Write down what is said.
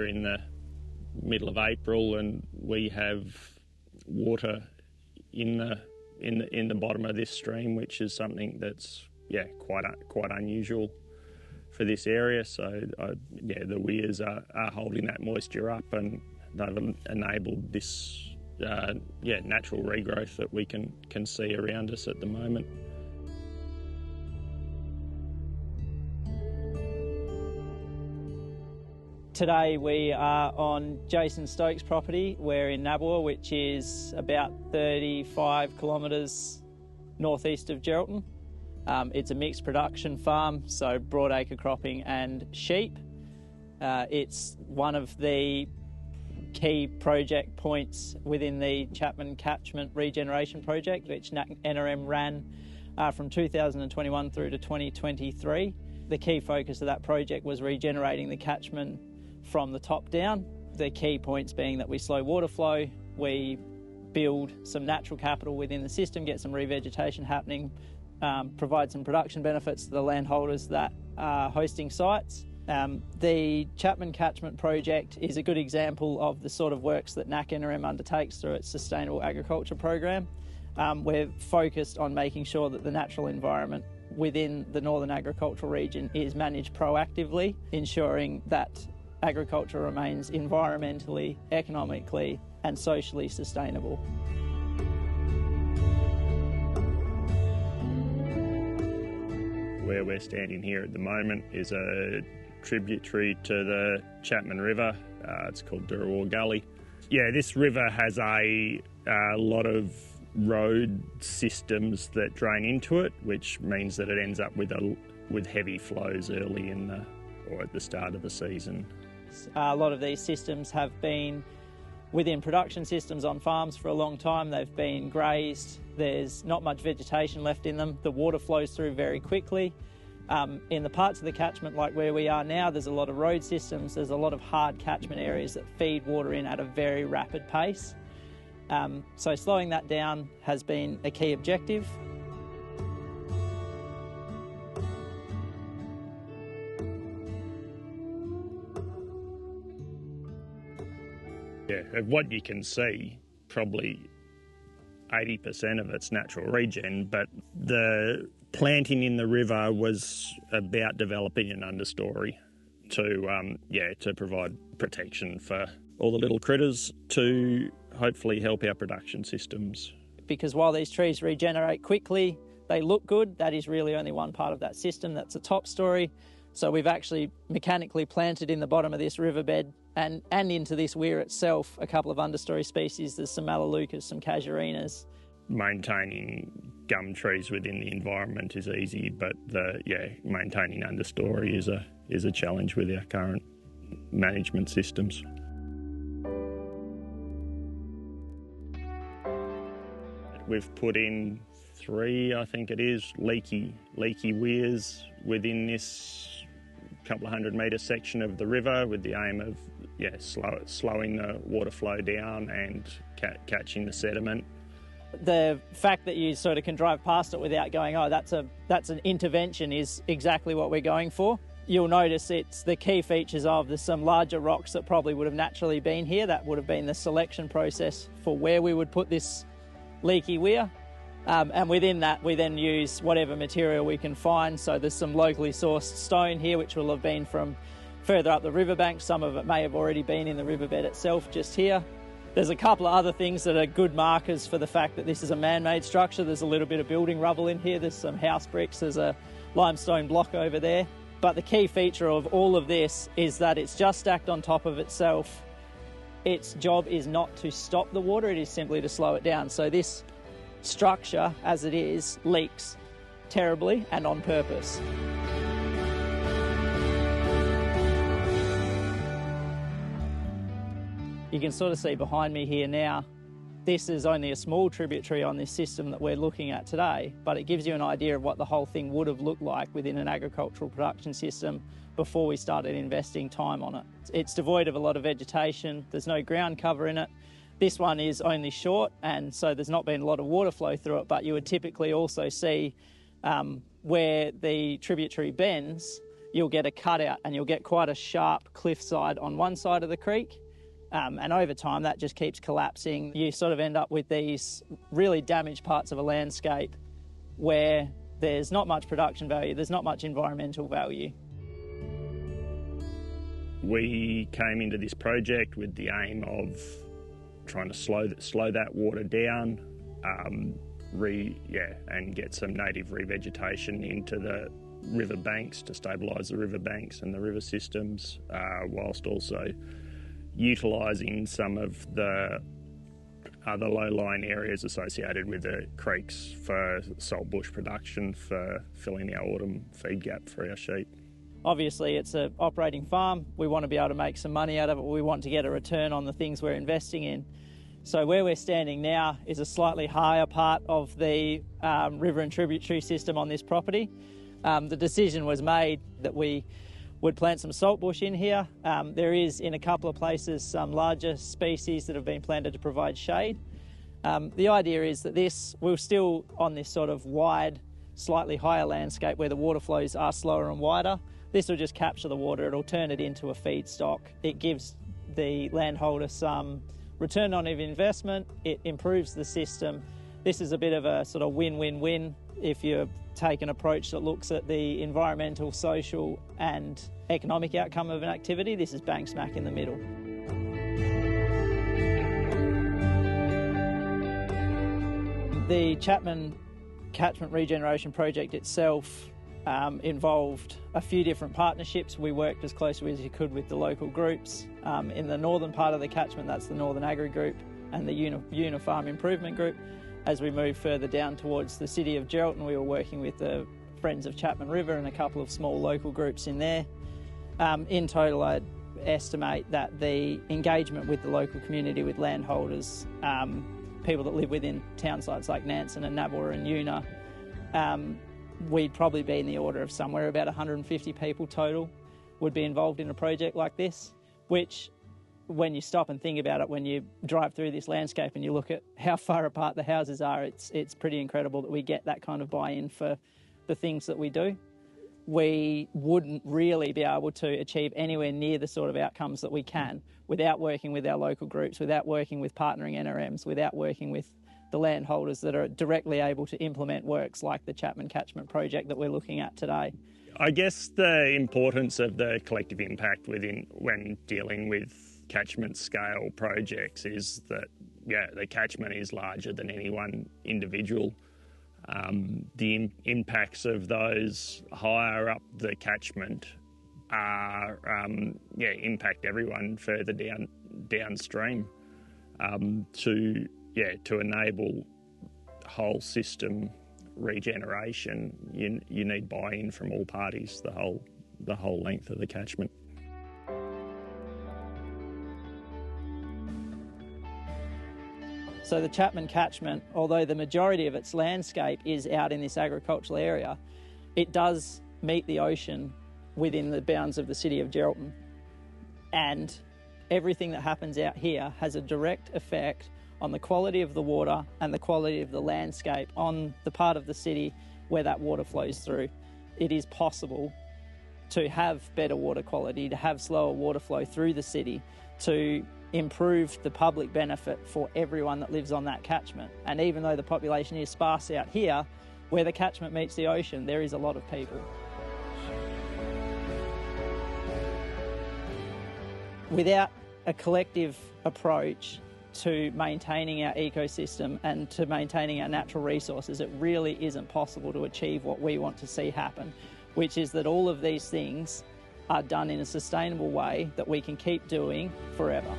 we're in the middle of April and we have water in the bottom of this stream, which is something that's quite unusual for this area. So the weirs are holding that moisture up, and they've enabled this natural regrowth that we can see around us at the moment. Today we are on Jason Stokes' property. We're in Nabwa, which is about 35 kilometres northeast of Geraldton. It's a mixed production farm, so broadacre cropping and sheep. It's one of the key project points within the Chapman Catchment regeneration project, which NRM ran from 2021 through to 2023. The key focus of that project was regenerating the catchment from the top down. The key points being that we slow water flow, we build some natural capital within the system, get some revegetation happening, provide some production benefits to the landholders that are hosting sites. The Chapman Catchment project is a good example of the sort of works that NRM undertakes through its Sustainable Agriculture program. We're focused on making sure that the natural environment within the Northern Agricultural Region is managed proactively, ensuring that agriculture remains environmentally, economically and socially sustainable. Where we're standing here at the moment is a tributary to the Chapman River. It's called Gully. Yeah, this river has a lot of road systems that drain into it, which means that it ends up with heavy flows early or at the start of the season. A lot of these systems have been within production systems on farms for a long time. They've been grazed. There's not much vegetation left in them. The water flows through very quickly. In the parts of the catchment like where we are now, there's a lot of road systems. There's a lot of hard catchment areas that feed water in at a very rapid pace. So slowing that down has been a key objective. Yeah, of what you can see, probably 80% of it's natural regen, but the planting in the river was about developing an understory to provide protection for all the little critters to hopefully help our production systems. Because while these trees regenerate quickly, they look good, that is really only one part of that system. That's a top story. So we've actually mechanically planted in the bottom of this riverbed and into this weir itself a couple of understory species. There's some melaleucas, some casuarinas. Maintaining gum trees within the environment is easy, but maintaining understory is a challenge with our current management systems. We've put in 3, I think it is, leaky weirs within this couple of 100 metre section of the river with the aim of slowing the water flow down and catching the sediment. The fact that you sort of can drive past it without going, oh, that's an intervention, is exactly what we're going for. You'll notice it's the key features of there's some larger rocks that probably would have naturally been here. That would have been the selection process for where we would put this leaky weir. And within that, we then use whatever material we can find. So there's some locally sourced stone here, which will have been from further up the riverbank. Some of it may have already been in the riverbed itself, just here. There's a couple of other things that are good markers for the fact that this is a man-made structure. There's a little bit of building rubble in here. There's some house bricks. There's a limestone block over there. But the key feature of all of this is that it's just stacked on top of itself. Its job is not to stop the water, it is simply to slow it down. So this structure, as it is, leaks terribly and on purpose. You can sort of see behind me here now, this is only a small tributary on this system that we're looking at today, but it gives you an idea of what the whole thing would have looked like within an agricultural production system before we started investing time on it. It's devoid of a lot of vegetation, there's no ground cover in it. This one is only short, and so there's not been a lot of water flow through it, but you would typically also see where the tributary bends, you'll get a cutout and you'll get quite a sharp cliffside on one side of the creek. And over time, that just keeps collapsing. You sort of end up with these really damaged parts of a landscape where there's not much production value, there's not much environmental value. We came into this project with the aim of trying to slow that water down, and get some native revegetation into the river banks to stabilise the river banks and the river systems, whilst also utilising some of the other low-lying areas associated with the creeks for saltbush production, for filling our autumn feed gap for our sheep. Obviously, it's an operating farm. We want to be able to make some money out of it. We want to get a return on the things we're investing in. So where we're standing now is a slightly higher part of the river and tributary system on this property. The decision was made that we would plant some saltbush in here. There is, in a couple of places, some larger species that have been planted to provide shade. The idea is that we're still on this sort of wide, slightly higher landscape where the water flows are slower and wider. This will just capture the water, it'll turn it into a feedstock. It gives the landholder some return on investment, it improves the system. This is a bit of a sort of win-win-win if you take an approach that looks at the environmental, social and economic outcome of an activity. This is bang smack in the middle. The Chapman Catchment regeneration project itself involved a few different partnerships. We worked as closely as you could with the local groups. In the northern part of the catchment, that's the Northern Agri Group and the Unifarm Improvement Group. As we moved further down towards the city of Geraldton, we were working with the Friends of Chapman River and a couple of small local groups in there. In total, I'd estimate that the engagement with the local community, with landholders, people that live within town sites like Nansen and Nabwa and Una, we'd probably be in the order of somewhere about 150 people total would be involved in a project like this, which, when you stop and think about it, when you drive through this landscape and you look at how far apart the houses are, it's pretty incredible that we get that kind of buy-in for the things that we do. We wouldn't really be able to achieve anywhere near the sort of outcomes that we can without working with our local groups, without working with partnering NRMs, without working with the landholders that are directly able to implement works like the Chapman Catchment project that we're looking at today. I guess the importance of the collective impact when dealing with catchment scale projects is that, the catchment is larger than any one individual. The impacts of those higher up the catchment are, impact everyone further downstream. To enable whole system regeneration, you need buy-in from all parties, the whole length of the catchment. So the Chapman Catchment, although the majority of its landscape is out in this agricultural area, it does meet the ocean within the bounds of the city of Geraldton. And everything that happens out here has a direct effect on the quality of the water and the quality of the landscape on the part of the city where that water flows through. It is possible to have better water quality, to have slower water flow through the city, to improve the public benefit for everyone that lives on that catchment. And even though the population is sparse out here, where the catchment meets the ocean, there is a lot of people. Without a collective approach to maintaining our ecosystem and to maintaining our natural resources, it really isn't possible to achieve what we want to see happen, which is that all of these things are done in a sustainable way that we can keep doing forever.